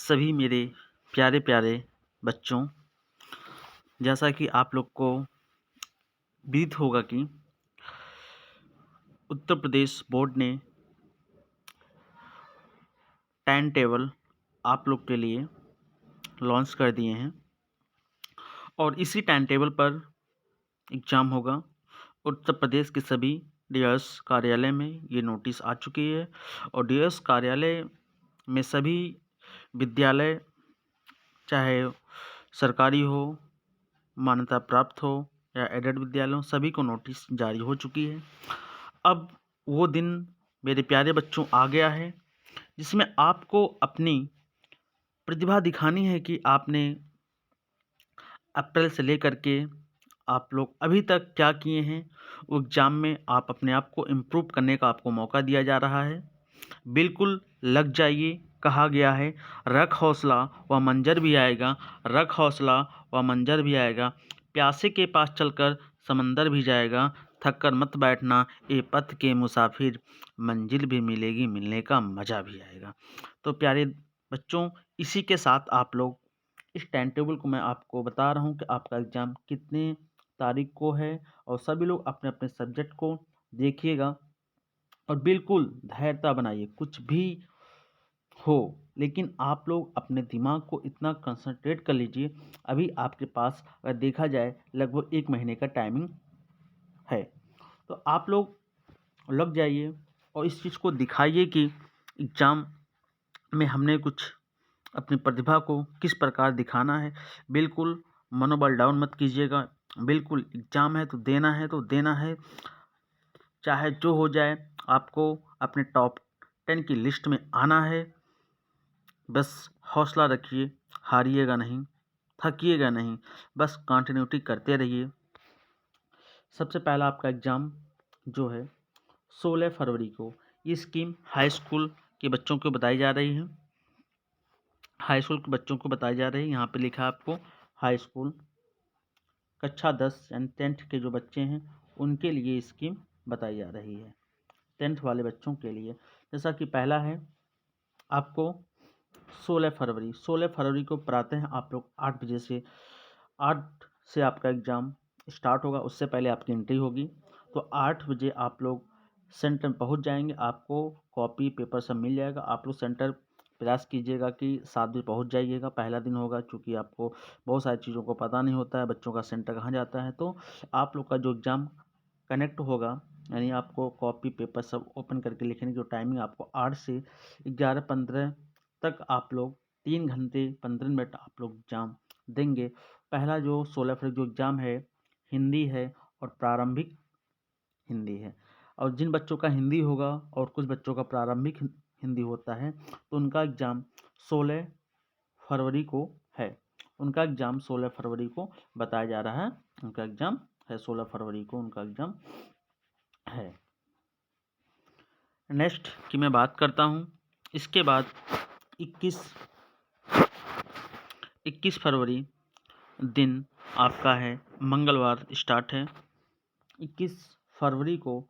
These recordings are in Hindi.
सभी मेरे प्यारे प्यारे बच्चों, जैसा कि आप लोग को विदित होगा कि उत्तर प्रदेश बोर्ड ने टाइम टेबल आप लोग के लिए लॉन्च कर दिए हैं और इसी टाइम टेबल पर एग्ज़ाम होगा। उत्तर प्रदेश के सभी डीएस कार्यालय में ये नोटिस आ चुकी है और डीएस कार्यालय में सभी विद्यालय, चाहे सरकारी हो, मान्यता प्राप्त हो या एडेड विद्यालय हो, सभी को नोटिस जारी हो चुकी है। अब वो दिन मेरे प्यारे बच्चों आ गया है जिसमें आपको अपनी प्रतिभा दिखानी है कि आपने अप्रैल से लेकर के आप लोग अभी तक क्या किए हैं। वो एग्ज़ाम में आप अपने आप को इम्प्रूव करने का आपको मौका दिया जा रहा है। बिल्कुल लग जाइए, कहा गया है रख हौसला व मंजर भी आएगा, रख हौसला व मंजर भी आएगा, प्यासे के पास चलकर समंदर भी जाएगा, थक कर मत बैठना ए पथ के मुसाफिर, मंजिल भी मिलेगी, मिलने का मज़ा भी आएगा। तो प्यारे बच्चों, इसी के साथ आप लोग इस टाइम टेबल को मैं आपको बता रहा हूँ कि आपका एग्ज़ाम कितने तारीख को है और सभी लोग अपने अपने सब्जेक्ट को देखिएगा और बिल्कुल धैर्यता बनाइए। कुछ भी हो, लेकिन आप लोग अपने दिमाग को इतना कंसंट्रेट कर लीजिए। अभी आपके पास अगर देखा जाए लगभग 1 महीने का टाइमिंग है, तो आप लोग लग जाइए और इस चीज़ को दिखाइए कि एग्ज़ाम में हमने कुछ अपनी प्रतिभा को किस प्रकार दिखाना है। बिल्कुल मनोबल डाउन मत कीजिएगा। बिल्कुल एग्ज़ाम है तो देना है तो देना है, चाहे जो हो जाए। आपको अपने टॉप 10 की लिस्ट में आना है। बस हौसला रखिए, हारिएगा नहीं, थकिएगा नहीं, बस कंटिन्यूटी करते रहिए। सबसे पहला आपका एग्ज़ाम जो है 16 फरवरी को, ये स्कीम हाई स्कूल के बच्चों को बताई जा रही है। हाई स्कूल के बच्चों को बताई जा रही है। यहाँ पे लिखा है आपको हाई स्कूल कक्षा 10 यानी 10th के जो बच्चे हैं उनके लिए स्कीम बताई जा रही है, 10th वाले बच्चों के लिए। जैसा कि पहला है आपको 16 फरवरी को प्रातः आप लोग 8 बजे से 8 से आपका एग्ज़ाम स्टार्ट होगा। उससे पहले आपकी एंट्री होगी, तो 8 बजे आप लोग सेंटर में पहुंच जाएंगे। आपको कॉपी पेपर सब मिल जाएगा। आप लोग सेंटर प्रयास कीजिएगा कि 7 बजे पहुंच जाइएगा। पहला दिन होगा, चूँकि आपको बहुत सारी चीज़ों को पता नहीं होता है, बच्चों का सेंटर कहाँ जाता है। तो आप लोग का जो एग्ज़ाम कनेक्ट होगा, यानी आपको कॉपी पेपर सब ओपन करके लिखने की जो टाइमिंग आपको 8 से 11:15 तक आप लोग 3 घंटे 15 मिनट आप लोग एग्ज़ाम देंगे। पहला जो 16 फरवरी जो एग्ज़ाम है हिंदी है और प्रारंभिक हिंदी है। और जिन बच्चों का हिंदी होगा और कुछ बच्चों का प्रारंभिक हिंदी होता है, तो उनका एग्ज़ाम 16 फरवरी को है। उनका एग्ज़ाम 16 फरवरी को बताया जा रहा है। उनका एग्ज़ाम है 16 फरवरी को उनका एग्ज़ाम है। नेक्स्ट की मैं बात करता हूँ। इसके बाद 21 फरवरी दिन आपका है मंगलवार स्टार्ट है। 21 फरवरी को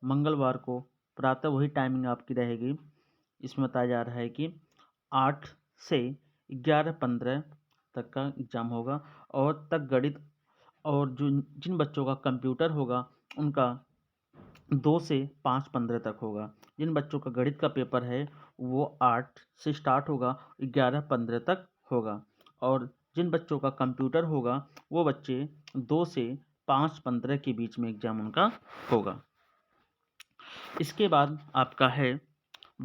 मंगलवार को प्रातः वही टाइमिंग आपकी रहेगी। इसमें बताया जा रहा है कि 8 से 11:15 तक का एग्ज़ाम होगा और तक गणित और जो जिन बच्चों का कंप्यूटर होगा उनका 2 से 5:15 तक होगा। जिन बच्चों का गणित का पेपर है वो 8 से स्टार्ट होगा, 11:15 तक होगा। और जिन बच्चों का कंप्यूटर होगा वो बच्चे 2 से 5:15 के बीच में एग्ज़ाम उनका होगा। इसके बाद आपका है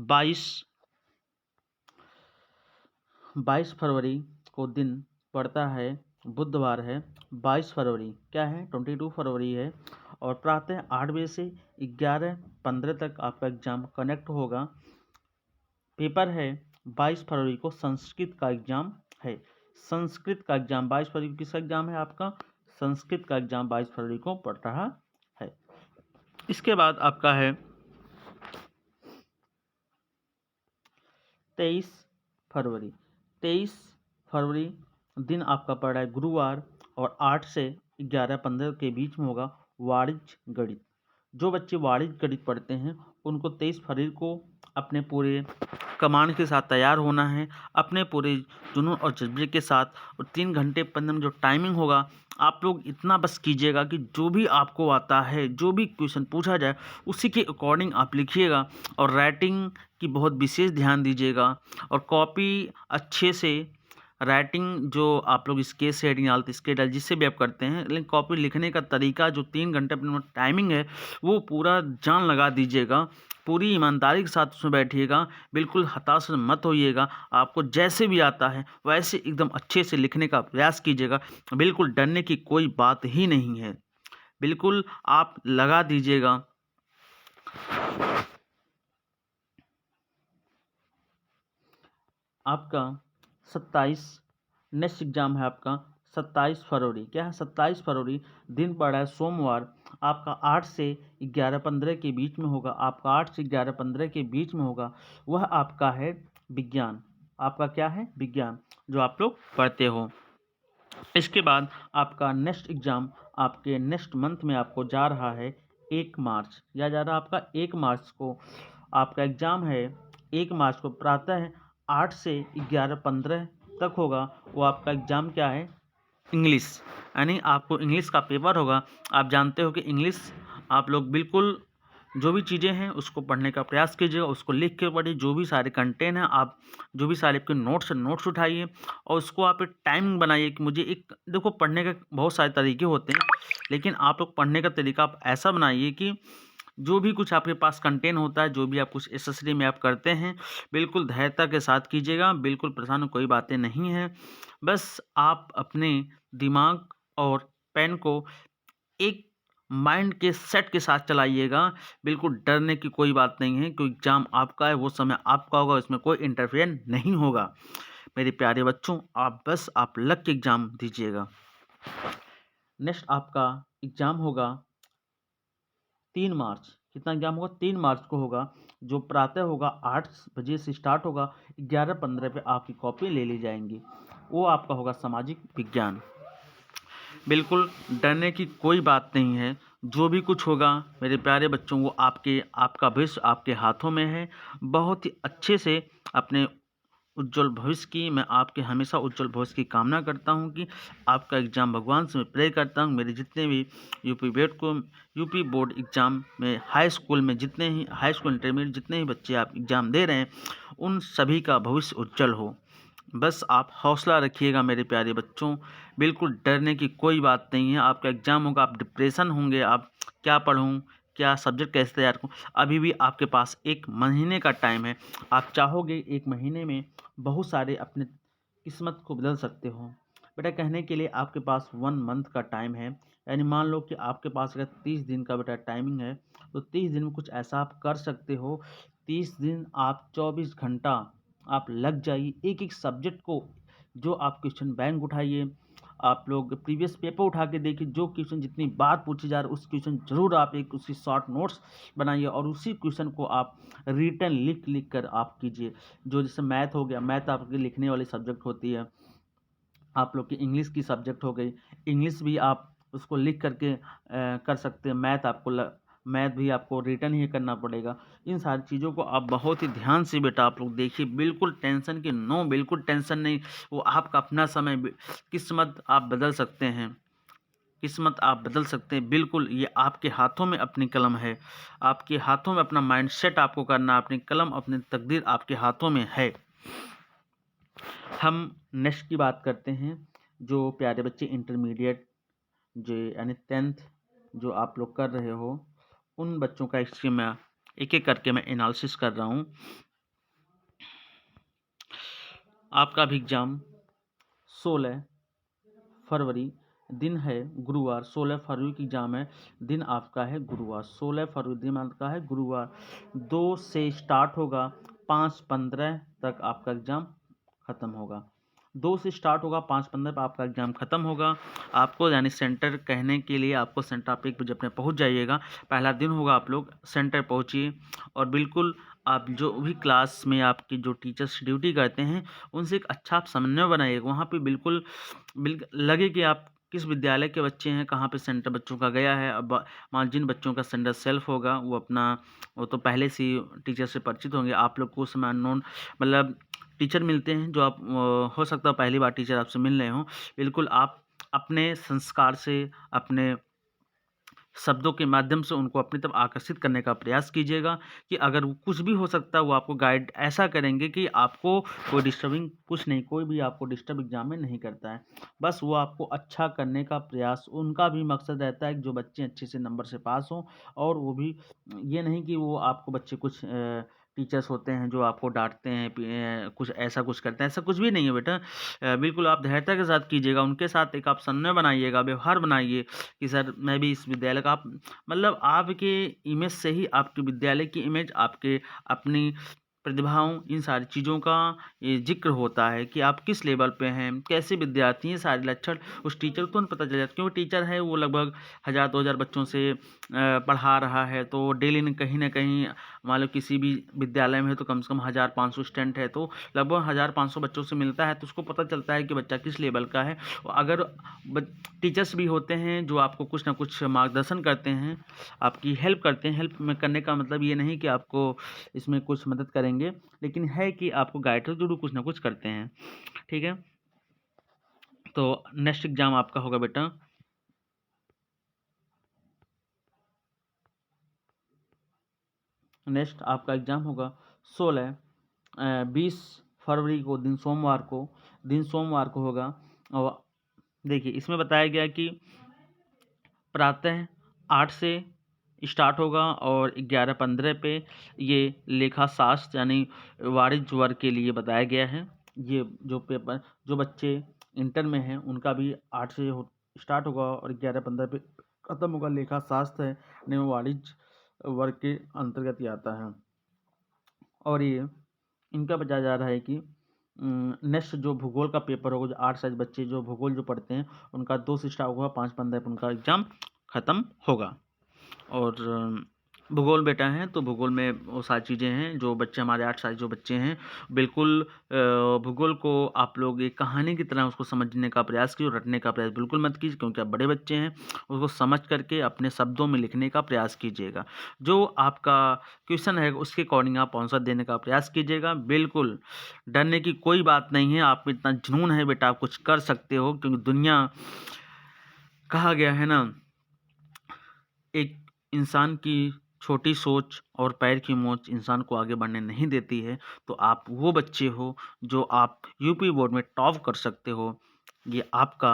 22 फरवरी को दिन पड़ता है, बुधवार है। 22 फरवरी क्या है, 22 फरवरी है और प्रातः 8 बजे से 11:15 तक आपका एग्ज़ाम कनेक्ट होगा। पेपर है 22 फरवरी को संस्कृत का एग्ज़ाम है। संस्कृत का एग्ज़ाम 22 फरवरी को किसका एग्ज़ाम है, आपका संस्कृत का एग्ज़ाम 22 फरवरी को पड़ रहा है। इसके बाद आपका है 23 फरवरी। 23 फरवरी दिन आपका पड़ रहा है गुरुवार और 8 से 11:15 के बीच में होगा वाणिज्य गणित। जो बच्चे वाणिज्य गणित पढ़ते हैं उनको 23 फरवरी को अपने पूरे कमांड के साथ तैयार होना है, अपने पूरे जुनून और जज्बे के साथ। और 3 घंटे 15 मिनट जो टाइमिंग होगा, आप लोग इतना बस कीजिएगा कि जो भी आपको आता है, जो भी क्वेश्चन पूछा जाए उसी के अकॉर्डिंग आप लिखिएगा। और राइटिंग की बहुत विशेष ध्यान दीजिएगा। और कॉपी अच्छे से, राइटिंग जो आप लोग स्केच से हेडिंग डालते, स्केच डाल जिससे भी आप करते हैं, लेकिन कॉपी लिखने का तरीका जो 3 घंटे अपने टाइमिंग है वो पूरा जान लगा दीजिएगा। पूरी ईमानदारी के साथ उसमें बैठिएगा, बिल्कुल हताश मत होइएगा। आपको जैसे भी आता है वैसे एकदम अच्छे से लिखने का प्रयास कीजिएगा। बिल्कुल डरने की कोई बात ही नहीं है, बिल्कुल आप लगा दीजिएगा। आपका 27 नेक्स्ट एग्ज़ाम है आपका 27 फरवरी। क्या है? 27 फरवरी, दिन पड़ा है सोमवार। आपका 8 से 11:15 के बीच में होगा। आपका 8 से 11:15 के बीच में होगा। वह आपका है विज्ञान। आपका क्या है? विज्ञान, जो आप लोग पढ़ते हो। इसके बाद आपका नेक्स्ट एग्ज़ाम आपके नेक्स्ट मंथ में आपको जा रहा है 1 मार्च। या जा रहा है आपका 1 मार्च को आपका एग्ज़ाम है। 1 मार्च को प्रातः 8 से 11:15 तक होगा। वो आपका एग्ज़ाम क्या है? इंग्लिश, यानी आपको इंग्लिश का पेपर होगा। आप जानते हो कि इंग्लिश आप लोग बिल्कुल जो भी चीज़ें हैं उसको पढ़ने का प्रयास कीजिएगा, उसको लिख के पढ़िए। जो भी सारे कंटेंट हैं, आप जो भी सारे आपके नोट्स उठाइए और उसको आप एक टाइमिंग बनाइए कि मुझे एक, देखो पढ़ने के बहुत सारे तरीके होते हैं, लेकिन आप लोग पढ़ने का तरीका आप ऐसा बनाइए कि जो भी कुछ आपके पास कंटेंट होता है, जो भी आप कुछ एसेसरी में आप करते हैं, बिल्कुल धैर्यता के साथ कीजिएगा। बिल्कुल परेशान होने कोई बातें नहीं है। बस आप अपने दिमाग और पेन को एक माइंड के सेट के साथ चलाइएगा। बिल्कुल डरने की कोई बात नहीं है, क्योंकि एग्ज़ाम आपका है, वो समय आपका होगा, इसमें कोई इंटरफेयर नहीं होगा। मेरे प्यारे बच्चों, आप लग के एग्ज़ाम दीजिएगा। नेक्स्ट आपका एग्ज़ाम होगा 3 मार्च। कितना एग्ज़ाम होगा? 3 मार्च को होगा, जो प्रातः होगा 8 बजे से स्टार्ट होगा। 11:15 पे आपकी कॉपी ले ली जाएंगी। वो आपका होगा सामाजिक विज्ञान। बिल्कुल डरने की कोई बात नहीं है। जो भी कुछ होगा मेरे प्यारे बच्चों, वो आपका भविष्य आपके हाथों में है। बहुत ही अच्छे से अपने उज्जवल भविष्य की, मैं आपके हमेशा उज्जवल भविष्य की कामना करता हूं कि आपका एग्ज़ाम, भगवान से मैं प्रे करता हूं मेरे जितने भी यूपी बोर्ड एग्ज़ाम में, हाई स्कूल में जितने ही, हाई स्कूल इंटरमीडिएट जितने ही बच्चे आप एग्ज़ाम दे रहे हैं, उन सभी का भविष्य उज्जवल हो। बस आप हौसला रखिएगा मेरे प्यारे बच्चों। बिल्कुल डरने की कोई बात नहीं है। आपका एग्ज़ाम होगा, आप डिप्रेशन होंगे, आप क्या पढूँ, क्या सब्जेक्ट कैसे तैयार करूँ? अभी भी आपके पास 1 महीने का टाइम है। आप चाहोगे 1 महीने में बहुत सारे अपने किस्मत को बदल सकते हो। बेटा कहने के लिए आपके पास 1 मंथ का टाइम है। यानी मान लो कि आपके पास अगर 30 दिन का बेटा टाइमिंग है, तो 30 दिन में कुछ ऐसा आप कर सकते हो। 30 दिन आप 24 घंटा आप लग जाइए एक-एक सब्जेक्ट को, जो आप क्वेश्चन बैंक उठाइए। आप लोग प्रीवियस पेपर उठा के देखिए, जो क्वेश्चन जितनी बार पूछे जा रहे उस क्वेश्चन ज़रूर आप एक उसकी शॉर्ट नोट्स बनाइए और उसी क्वेश्चन को आप रिटन लिख कर आप कीजिए। जो जैसे मैथ हो गया, मैथ आपकी लिखने वाली सब्जेक्ट होती है। आप लोग की इंग्लिश की सब्जेक्ट हो गई, इंग्लिश भी आप उसको लिख करके कर सकते हैं। मैथ भी आपको रिटन ही करना पड़ेगा। इन सारी चीज़ों को आप बहुत ही ध्यान से बेटा आप लोग देखिए, बिल्कुल टेंशन की नो, बिल्कुल टेंशन नहीं। वो आपका अपना समय, किस्मत आप बदल सकते हैं, किस्मत आप बदल सकते हैं। बिल्कुल ये आपके हाथों में अपनी कलम है, आपके हाथों में अपना माइंडसेट आपको करना, अपनी कलम, अपनी तकदीर आपके हाथों में है। हम नेक्स्ट की बात करते हैं। जो प्यारे बच्चे इंटरमीडिएट जो यानी 10th जो आप लोग कर रहे हो, उन बच्चों का हिस्ट्री मैं एक-एक करके मैं एनालिसिस कर रहा हूँ। आपका भी एग्ज़ाम 16 फरवरी, दिन है गुरुवार। 16 फरवरी की एग्ज़ाम है, दिन आपका है गुरुवार। 16 फरवरी दिन आपका है गुरुवार। 2 से स्टार्ट होगा, 5:15 तक आपका एग्ज़ाम ख़त्म होगा। 2 से स्टार्ट होगा, 5:15 पे आपका एग्ज़ाम ख़त्म होगा। आपको यानी सेंटर कहने के लिए आपको सेंटर आप 1 बजे अपने पहुँच जाइएगा। पहला दिन होगा, आप लोग सेंटर पहुँचिए और बिल्कुल आप जो भी क्लास में आपकी जो टीचर्स ड्यूटी करते हैं, उनसे एक अच्छा आप समन्वय बनाइएगा। वहाँ पे बिल्कुल लगे कि आप किस विद्यालय के बच्चे हैं, कहाँ पे सेंटर बच्चों का गया है। अब मान जिन बच्चों का सेंटर सेल्फ होगा वो तो पहले से ही टीचर से परिचित होंगे। आप लोग को उस समय अननोन मतलब टीचर मिलते हैं जो आप हो सकता है पहली बार टीचर आपसे मिल रहे हों। बिल्कुल आप अपने संस्कार से, अपने शब्दों के माध्यम से उनको अपनी तरफ आकर्षित करने का प्रयास कीजिएगा कि अगर वो कुछ भी हो सकता है वो आपको गाइड ऐसा करेंगे कि आपको कोई डिस्टर्बिंग कुछ नहीं, कोई भी आपको डिस्टर्ब एग्जाम में नहीं करता है। बस वो आपको अच्छा करने का प्रयास, उनका भी मकसद रहता है कि जो बच्चे अच्छे से नंबर से पास हों। और वो भी ये नहीं कि वो आपको बच्चे कुछ टीचर्स होते हैं जो आपको डांटते हैं, कुछ ऐसा कुछ करते हैं, ऐसा कुछ भी नहीं है बेटा। बिल्कुल आप धैर्यता के साथ कीजिएगा, उनके साथ एक आप समन्वय बनाइएगा, व्यवहार बनाइए कि सर मैं भी इस विद्यालय का, आप मतलब आपके इमेज से ही आपके विद्यालय की इमेज, आपके अपनी प्रतिभाओं, इन सारी चीज़ों का ये ज़िक्र होता है कि आप किस लेवल पे हैं, कैसे विद्यार्थी हैं। सारे लक्षण उस टीचर को तुरंत पता चल जाता है, क्योंकि टीचर है वो लगभग 1000-2000 बच्चों से पढ़ा रहा है। तो डेली न कहीं मान लो किसी भी विद्यालय में है तो कम से कम 1500 स्टूडेंट है, तो लगभग 1500 बच्चों से मिलता है, तो उसको पता चलता है कि बच्चा किस लेवल का है। अगर टीचर्स भी होते हैं जो आपको कुछ ना कुछ मार्गदर्शन करते हैं, आपकी हेल्प करते हैं। हेल्प में करने का मतलब ये नहीं कि आपको इसमें कुछ मदद करेंगे, लेकिन है कि आपको गाइड जरूर कुछ ना कुछ करते हैं। ठीक है, तो नेक्स्ट एग्जाम आपका होगा बेटा नेक्स्ट आपका एग्जाम होगा 20 फरवरी को, दिन सोमवार को होगा। और देखिए इसमें बताया गया कि प्रातः 8 से स्टार्ट होगा और 11:15 पे ये लेखा शास्त्र यानी वाणिज्य वर्ग के लिए बताया गया है। ये जो पेपर जो बच्चे इंटर में हैं उनका भी 8 से स्टार्ट होगा और 11:15 पे खत्म होगा। लेखा शास्त्र है यानी वाणिज्य वर्ग के अंतर्गत ही आता है। और ये इनका बताया जा रहा है कि नेक्स्ट जो भूगोल का पेपर होगा, जो 8 साइज बच्चे जो भूगोल जो पढ़ते हैं उनका 2 से स्टार्ट होगा, 5:15 पे उनका एग्जाम ख़त्म होगा। और भूगोल बेटा हैं तो भूगोल में वो सारी चीज़ें हैं जो बच्चे हमारे 8 साल जो बच्चे हैं बिल्कुल भूगोल को आप लोग एक कहानी की तरह उसको समझने का प्रयास कीजिए, रटने का प्रयास बिल्कुल मत कीजिए, क्योंकि आप बड़े बच्चे हैं। उसको समझ करके अपने शब्दों में लिखने का प्रयास कीजिएगा। जो आपका क्वेश्चन है उसके अकॉर्डिंग आप आंसर देने का प्रयास कीजिएगा। बिल्कुल डरने की कोई बात नहीं है, आप में इतना जुनून है बेटा, आप कुछ कर सकते हो। क्योंकि दुनिया, कहा गया है ना, एक इंसान की छोटी सोच और पैर की मोच इंसान को आगे बढ़ने नहीं देती है। तो आप वो बच्चे हो जो आप यूपी बोर्ड में टॉप कर सकते हो। ये आपका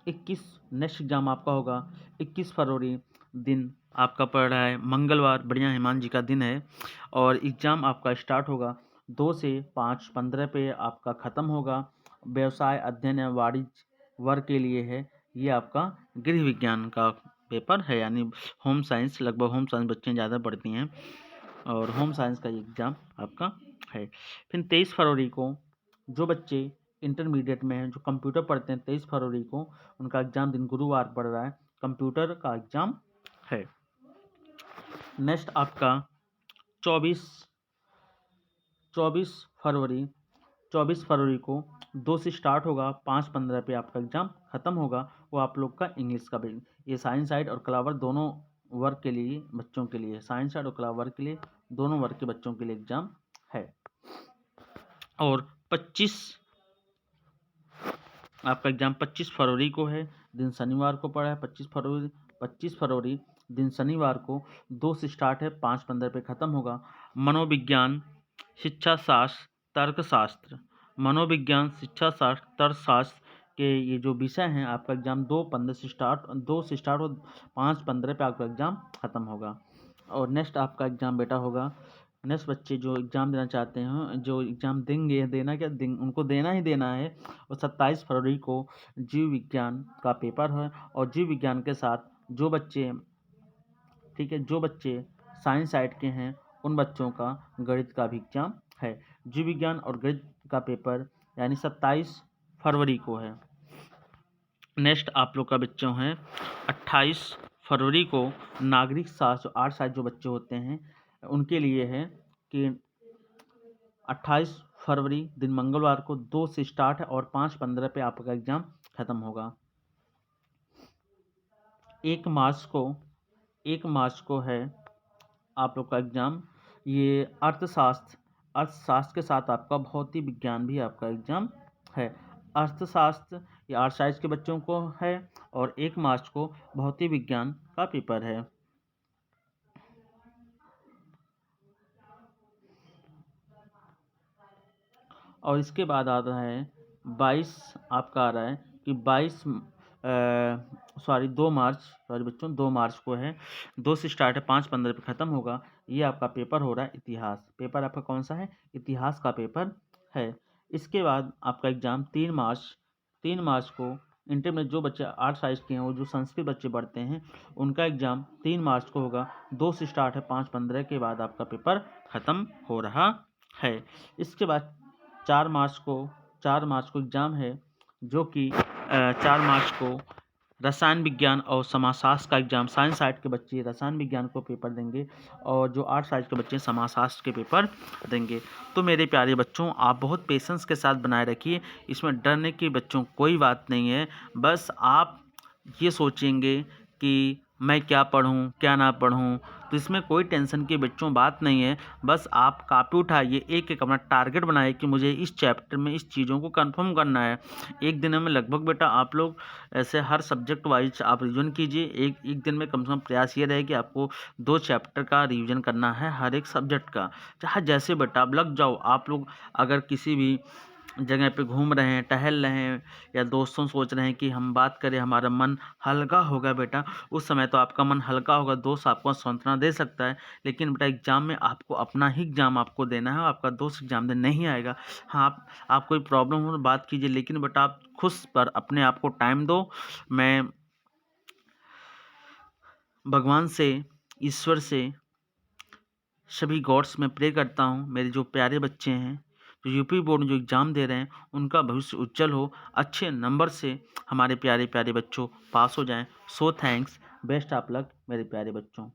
21 नेक्स्ट एग्जाम आपका होगा 21 फरवरी, दिन आपका पड़ रहा है मंगलवार, बढ़िया हनुमान जी का दिन है। और एग्ज़ाम आपका स्टार्ट होगा 2 से 5:15 पे आपका ख़त्म होगा। व्यवसाय अध्ययन या वाणिज्य वर्ग के लिए है। ये आपका गृह विज्ञान का पेपर है, यानी होम साइंस, लगभग होम साइंस बच्चे ज़्यादा पढ़ती हैं और होम साइंस का एग्ज़ाम आपका है। फिर 23 फरवरी को जो बच्चे इंटरमीडिएट में हैं, जो कंप्यूटर पढ़ते हैं, 23 फरवरी को उनका एग्ज़ाम दिन गुरुवार पड़ रहा है, कंप्यूटर का एग्ज़ाम है। नेक्स्ट आपका 24 24 फरवरी 24 फरवरी को 2 से स्टार्ट होगा, 5:15 पे आपका एग्ज़ाम ख़त्म होगा। वो आप लोग का इंग्लिश का भी, ये साइंस साइड और कला वर्ग दोनों वर्ग के लिए, बच्चों के लिए, साइंस साइड और कला वर्ग के लिए, दोनों वर्ग के बच्चों के लिए एग्ज़ाम है। और 25 आपका एग्ज़ाम 25 फरवरी को है, दिन शनिवार को पड़ा है। 25 फरवरी दिन शनिवार को 2 से स्टार्ट है, 5:15 पे ख़त्म होगा। मनोविज्ञान, शिक्षा शास्त्र, तर्कशास्त्र, मनोविज्ञान, शिक्षा शास्त्र, तर्कशास्त्र के ये जो विषय हैं, आपका एग्ज़ाम 2 से स्टार्ट हो 5:15 पे आपका एग्ज़ाम ख़त्म होगा। और नेक्स्ट आपका एग्ज़ाम बेटा होगा, नेक्स्ट बच्चे जो एग्ज़ाम देना चाहते हैं, जो एग्ज़ाम देंगे, देना क्या उनको देना ही देना है। और 27 फरवरी को जीव विज्ञान का पेपर है। और जीव विज्ञान के साथ जो बच्चे, ठीक है, जो बच्चे साइंस साइड के हैं उन बच्चों का गणित का भी एग्ज़ाम है। जीव विज्ञान और गणित का पेपर यानी 27 फरवरी को है। नेक्स्ट आप लोग का बच्चों हैं 28 फरवरी को नागरिक शास्त्र, 8 साल जो बच्चे होते हैं उनके लिए है कि 28 फरवरी दिन मंगलवार को 2 से स्टार्ट है और 5:15 पे आपका एग्ज़ाम ख़त्म होगा। 1 मार्च को है आप लोग का एग्ज़ाम। ये अर्थशास्त्र के साथ आपका भौतिक विज्ञान भी आपका एग्ज़ाम है। अर्थशास्त्र ये आर्ट साइंस के बच्चों को है और 1 मार्च को भौतिक विज्ञान का पेपर है। और इसके बाद आ रहा है 22 आपका आ रहा है कि 2 मार्च को है। 2 से स्टार्ट है, 5:15 पे ख़त्म होगा। ये आपका पेपर हो रहा है इतिहास। पेपर आपका कौन सा है? इतिहास का पेपर है। इसके बाद आपका एग्ज़ाम 3 मार्च को इंटर में जो बच्चे आर्ट साइंस के हैं, वो जो संस्कृत बच्चे पढ़ते हैं, उनका एग्ज़ाम 3 मार्च को होगा। 2 से स्टार्ट है, 5:15 के बाद आपका पेपर ख़त्म हो रहा है। इसके बाद 4 मार्च को एग्ज़ाम है, जो कि 4 मार्च को रसायन विज्ञान और समाजशास्त्र का एग्ज़ाम। साइंस साइड के बच्चे रसायन विज्ञान को पेपर देंगे और जो आर्ट साइड के बच्चे समाजशास्त्र के पेपर देंगे। तो मेरे प्यारे बच्चों, आप बहुत पेशेंस के साथ बनाए रखिए। इसमें डरने की बच्चों कोई बात नहीं है। बस आप ये सोचेंगे कि मैं क्या पढ़ूँ, क्या ना पढ़ूँ, तो इसमें कोई टेंशन की बच्चों बात नहीं है। बस आप कॉपी उठाइए, एक-एक अपना टारगेट बनाइए कि मुझे इस चैप्टर में इस चीज़ों को कंफर्म करना है। एक दिन में लगभग बेटा आप लोग ऐसे हर सब्जेक्ट वाइज आप रिवीजन कीजिए। एक दिन में कम से कम प्रयास ये रहे कि आपको 2 चैप्टर का रिवीजन करना है हर एक सब्जेक्ट का। चाहे जैसे बेटा आप लग जाओ। आप लोग अगर किसी भी जगह पे घूम रहे हैं, टहल रहे हैं या दोस्तों सोच रहे हैं कि हम बात करें, हमारा मन हल्का होगा बेटा, उस समय तो आपका मन हल्का होगा, दोस्त आपको सांत्वना दे सकता है, लेकिन बेटा एग्ज़ाम में आपको अपना ही एग्ज़ाम आपको देना है, आपका दोस्त एग्ज़ाम देने नहीं आएगा। हाँ, आप कोई प्रॉब्लम हो तो बात कीजिए, लेकिन बेटा आप खुद पर अपने आप को टाइम दो। मैं भगवान से, ईश्वर से, सभी गॉड्स में प्रे करता हूँ, मेरे जो प्यारे बच्चे हैं, जो यूपी बोर्ड में जो एग्ज़ाम दे रहे हैं, उनका भविष्य उज्जवल हो, अच्छे नंबर से हमारे प्यारे प्यारे बच्चों पास हो जाएं। So thanks, best of luck मेरे प्यारे बच्चों।